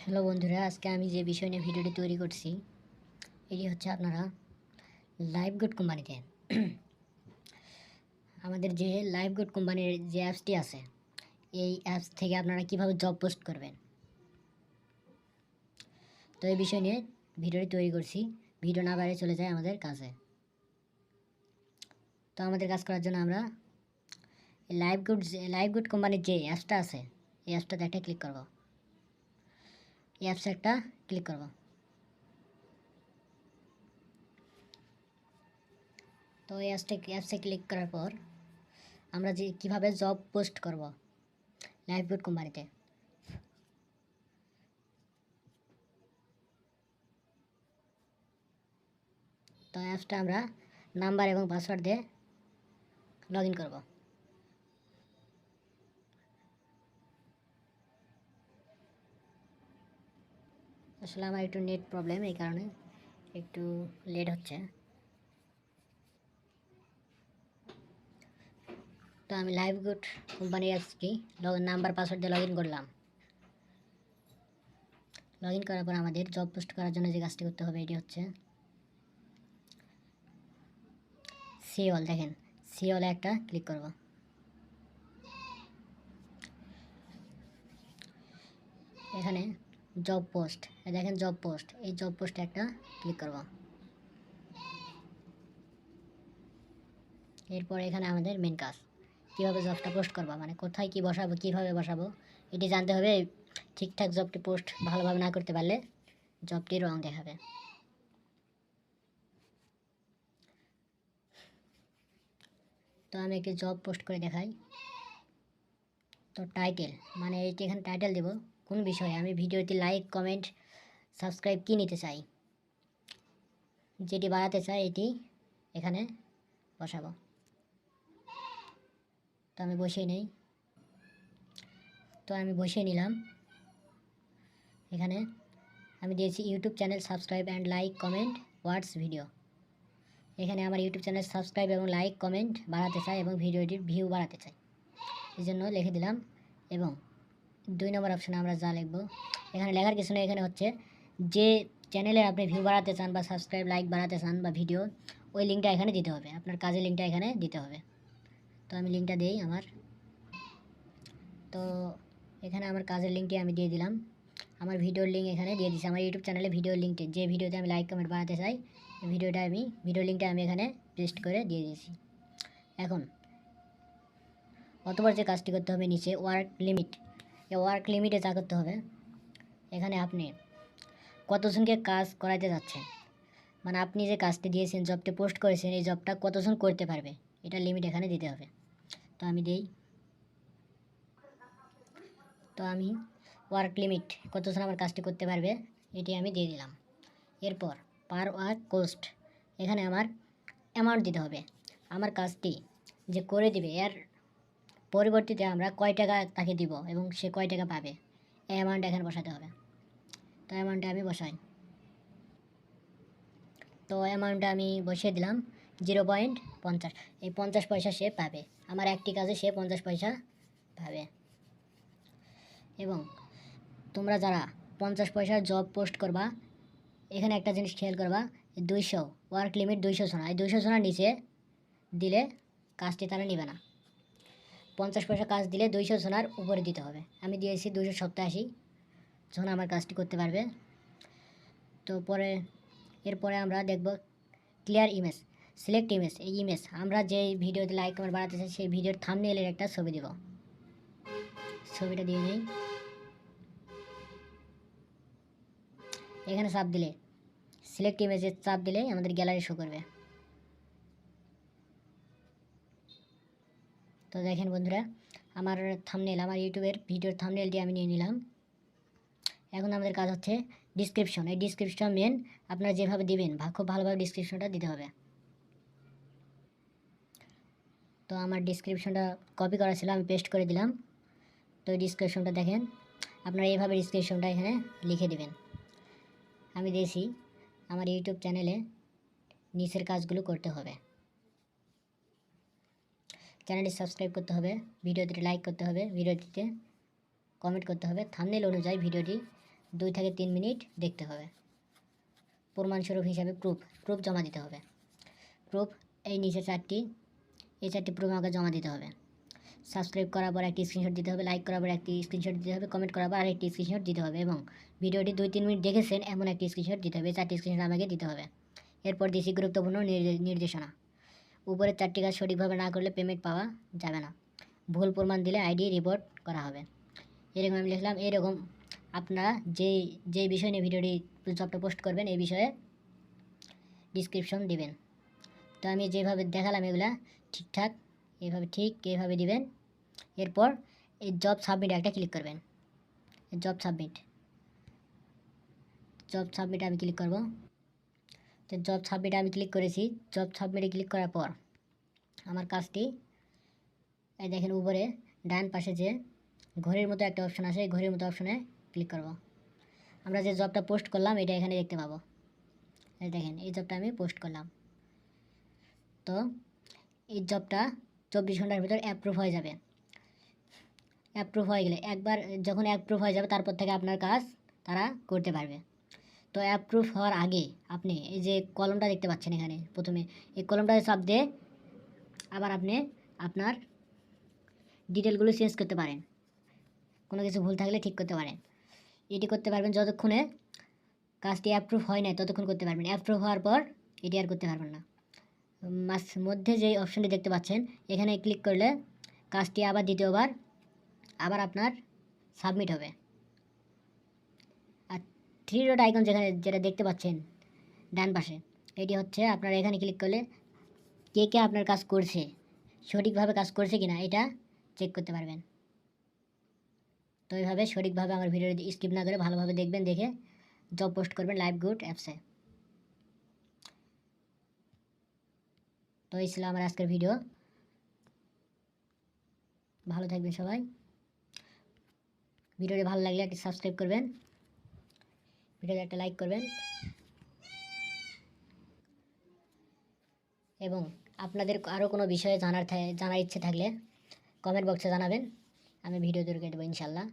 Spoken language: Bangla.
হ্যালো বন্ধুরা, আজকে আমি যে বিষয় নিয়ে ভিডিওটি তৈরি করছি এটি হচ্ছে আপনারা লাইভ গুড কোম্পানিতে আমাদের যে লাইভ গুড কোম্পানির যে অ্যাপসটি আছে এই অ্যাপস থেকে আপনারা কিভাবে জব পোস্ট করবেন। তো এই বিষয় নিয়ে ভিডিওটি তৈরি করছি। ভিডিও না বাইরে চলে যায় আমাদের কাজে। তো আমাদের কাজ করার জন্য আমরা লাইভ গুড কোম্পানির যে অ্যাপসটা আছে এই অ্যাপসটাতে একটা ক্লিক করব। এই অ্যাপসে একটা ক্লিক করব। তো এই অ্যাপসে ক্লিক করার পর আমরা যে কীভাবে জব পোস্ট করব লাইভ গুড কোম্পানিতে, তো অ্যাপসটা আমরা নাম্বার এবং পাসওয়ার্ড দিয়ে লগ ইন করব। আসলে আমার একটু নেট প্রবলেম, এই কারণে একটু লেট হচ্ছে। তো আমি লাইভ গুড কোম্পানির অ্যাপসটি নাম্বার পাসওয়ার্ড দিয়ে লগ ইন করলাম। লগ ইন করার পর আমাদের জব পোস্ট করার জন্য যে কাজটি করতে হবে এটি হচ্ছে সি অল। দেখেন সি অলে একটা ক্লিক করব। এখানে জব পোস্ট, দেখেন জব পোস্ট, এই জব পোস্টে একটা ক্লিক করব। এরপর এখানে আমাদের মেন কাজ কীভাবে জবটা পোস্ট করবো, মানে কোথায় কী বসাবো, কীভাবে বসাবো এটি জানতে হবে। ঠিকঠাক জবটি পোস্ট ভালোভাবে না করতে পারলে জবটি রং দেখাবে। তো আমি একটি জব পোস্ট করে দেখাই। তো টাইটেল, মানে এইটি এখানে টাইটেল দেব কোন বিষয়ে আমি ভিডিওটি লাইক কমেন্ট সাবস্ক্রাইব কী নিতে চাই, যেটি বাড়াতে চাই এটি এখানে বসাবো। তো আমি বসিয়ে নেই। তো আমি বসিয়ে নিলাম। এখানে আমি দিয়েছি YouTube channel subscribe and like comment ওয়াটস ভিডিও। এখানে আমার ইউটিউব চ্যানেল সাবস্ক্রাইব এবং লাইক কমেন্ট বাড়াতে চাই এবং ভিডিওটির ভিউ বাড়াতে চাই, এই জন্য লিখে দিলাম। এবং 2 নম্বর অপশানে আমরা যা লিখব, এখানে লেখার কিছু নেই, এখানে হচ্ছে যে চ্যানেলে আপনি ভিউ বাড়াতে চান বা সাবস্ক্রাইব লাইক বাড়াতে চান বা ভিডিও, ওই লিঙ্কটা এখানে দিতে হবে, আপনার কাজের লিঙ্কটা এখানে দিতে হবে। তো আমি লিঙ্কটা দিই আমার। তো এখানে আমার কাজের লিঙ্কটি আমি দিয়ে দিলাম। আমার ভিডিওর লিঙ্ক এখানে দিয়ে দিচ্ছি, আমার ইউটিউব চ্যানেলে ভিডিওর লিঙ্কটি, যে ভিডিওতে আমি লাইক কমেন্ট বাড়াতে চাই ভিডিও লিঙ্কটা আমি এখানে পেস্ট করে দিয়ে দিয়েছি। এখন অতবার যে কাজটি করতে হবে নিচে ওয়ার্ক লিমিট, এই ওয়ার্ক লিমিটে যা করতে হবে, এখানে আপনি কতজনকে কাজ করাতে যাচ্ছেন, মানে আপনি যে কাজটি দিয়েছেন জবটি পোস্ট করেছেন এই জবটা কতজন করতে পারবে এটা লিমিট এখানে দিতে হবে। তো আমি দিই। তো আমি ওয়ার্ক লিমিট কতজন আমার কাজটি করতে পারবে এটি আমি দিয়ে দিলাম। এরপর পার ওয়ার্ক কোস্ট, এখানে আমার অ্যামাউন্ট দিতে হবে, আমার কাজটি যে করে দিবে এর পরিবর্তিতে আমরা কয় টাকা তাকে দিব এবং সে কয় টাকা পাবে, এই অ্যামাউন্ট এখানে বসাতে হবে। তো অ্যামাউন্টটা আমি বসাই। তো অ্যামাউন্টটা আমি বসিয়ে দিলাম 0.50। এই 50 পয়সা সে পাবে, আমার একটি কাজে সে 50 পয়সা পাবে। এবং তোমরা যারা 50 পয়সার জব পোস্ট করবা, এখানে একটা জিনিস খেয়াল করবা, 200 ওয়ার্ক লিমিট 200 জনা, এই 200 জনার নিচে দিলে কাজটি তারা নেবে না। 50 পয়সা কাজ দিলে 200 জনার উপরে দিতে হবে। আমি দিয়েছি 287 জন আমার কাজটি করতে পারবে। তো এরপরে আমরা দেখব ক্লিয়ার ইমেজ, সিলেক্ট ইমেজ। এই ইমেজ আমরা যে ভিডিওতে লাইক কমেন্ট বাড়াতে চাই সেই ভিডিওর থাম্বনেইলের একটা ছবি দেব, ছবিটা দিয়ে নেই। এখানে চাপ দিলে সিলেক্ট ইমেজে চাপ দিলে আমাদের গ্যালারি শো করবে। তো দেখেন বন্ধুরা, আমার থাম্বনেল, আমার ইউটিউবের ভিডিওর থাম্বনেলটি আমি নিয়ে নিলাম। এখন আমাদের কাজ হচ্ছে ডিসক্রিপশন। এই ডিসক্রিপশন মেন আপনারা যেভাবে দিবেন খুব ভালোভাবে ডিসক্রিপশনটা দিতে হবে। তো আমার ডিসক্রিপশনটা কপি করা ছিল, আমি পেস্ট করে দিলাম। তো এই ডিসক্রিপশনটা দেখেন, আপনারা এইভাবে ডিসক্রিপশনটা এখানে লিখে দিবেন। আমি দিয়েছি আমার ইউটিউব চ্যানেলে নিচের কাজগুলো করতে হবে, চ্যানেলটি সাবস্ক্রাইব করতে হবে, ভিডিওটিতে লাইক করতে হবে, ভিডিওটিতে কমেন্ট করতে হবে, থাম্বনেল অনুযায়ী ভিডিওটি 2 থেকে 3 মিনিট দেখতে হবে। প্রমাণস্বরূপ হিসাবে প্রুফ জমা দিতে হবে। প্রুফ এই নিচে এই 4টি প্রুফ আমাকে জমা দিতে হবে। সাবস্ক্রাইব করার পর একটি স্ক্রিনশট দিতে হবে, লাইক করার পর একটি স্ক্রিনশট দিতে হবে, কমেন্ট করার পর আরেকটি স্ক্রিনশট দিতে হবে এবং ভিডিওটি 2-3 মিনিট দেখেছেন এমন একটি স্ক্রিনশট দিতে হবে। 4টি স্ক্রিনশট আমাকে দিতে হবে। এরপর দিচ্ছি গুরুত্বপূর্ণ নির্দেশনা। উপরের 4টি কাজ সঠিকভাবে না করলে পেমেন্ট পাওয়া যাবে না। ভুল প্রমাণ দিলে আইডি রিপোর্ট করা হবে। এরকম আমি লিখলাম। এরকম আপনারা যেই বিষয় নিয়ে ভিডিওটি জবটা পোস্ট করবেন এই বিষয়ে ডিসক্রিপশন দিবেন। তো আমি যেভাবে দেখালাম এগুলা ঠিকঠাক এইভাবে দিবেন। এরপর এই জব সাবমিট একটা ক্লিক করবেন। জব সাবমিট আমি ক্লিক করব। তো জব সাবমিটে আমি ক্লিক করেছি। জব সাবমিটে ক্লিক করার পর আমার কাজটি এই দেখেন উপরে ডান পাশে যে ঘড়ির মতো একটা অপশন আছে, এই ঘড়ির মতো অপশনে ক্লিক করব। আমরা যে জবটা পোস্ট করলাম এটা এখানে দেখতে পাবো। এই দেখেন এই জবটা আমি পোস্ট করলাম। তো এই জবটা 24 ঘন্টার ভিতর অ্যাপ্রুভ হয়ে যাবে। অ্যাপ্রুভ হয়ে গেলে একবার যখন অ্যাপ্রুভ হয়ে যাবে তারপর থেকে আপনার কাজ তারা করতে পারবে। তো অ্যাপ্রুভ হওয়ার আগে আপনি এই যে কলমটা দেখতে পাচ্ছেন এখানে প্রথমে এই কলমটায় চাপ দিয়ে আবার আপনি আপনার ডিটেলগুলো চেঞ্জ করতে পারেন। কোনো কিছু ভুল থাকলে ঠিক করতে পারেন। এটি করতে পারবেন যতক্ষণে কাজটি অ্যাপ্রুভ হয় না ততক্ষণ করতে পারবেন। অ্যাপ্রুভ হওয়ার পর এটি আর করতে পারবেন না। মধ্যে যে অপশনটি দেখতে পাচ্ছেন এখানে ক্লিক করলে কাজটি আবার দ্বিতীয়বার আবার আপনার সাবমিট হবে। আর 3 ডট আইকন যেটা দেখতে পাচ্ছেন ডান পাশে এটি হচ্ছে আপনারা এখানে ক্লিক করলে কে আপনার কাজ করছে, সঠিকভাবে কাজ করছে কিনা এটা চেক করতে পারবেন। তো এইভাবে সঠিকভাবে আমার ভিডিওটি স্কিপ না করে ভালোভাবে দেখবেন, দেখে জব পোস্ট করবেন লাইভগুড অ্যাপসে। তো এই ছিল আমার আজকের ভিডিও। ভালো থাকবেন সবাই। ভিডিওটি ভালো লাগলে একটি সাবস্ক্রাইব করবেন, ভিডিওতে একটা লাইক করবেন এবং আপনাদের আরও কোনো বিষয়ে জানার ইচ্ছে থাকলে কমেন্ট বক্সে জানাবেন, আমি ভিডিও তৈরি করে দেবো ইনশাল্লাহ।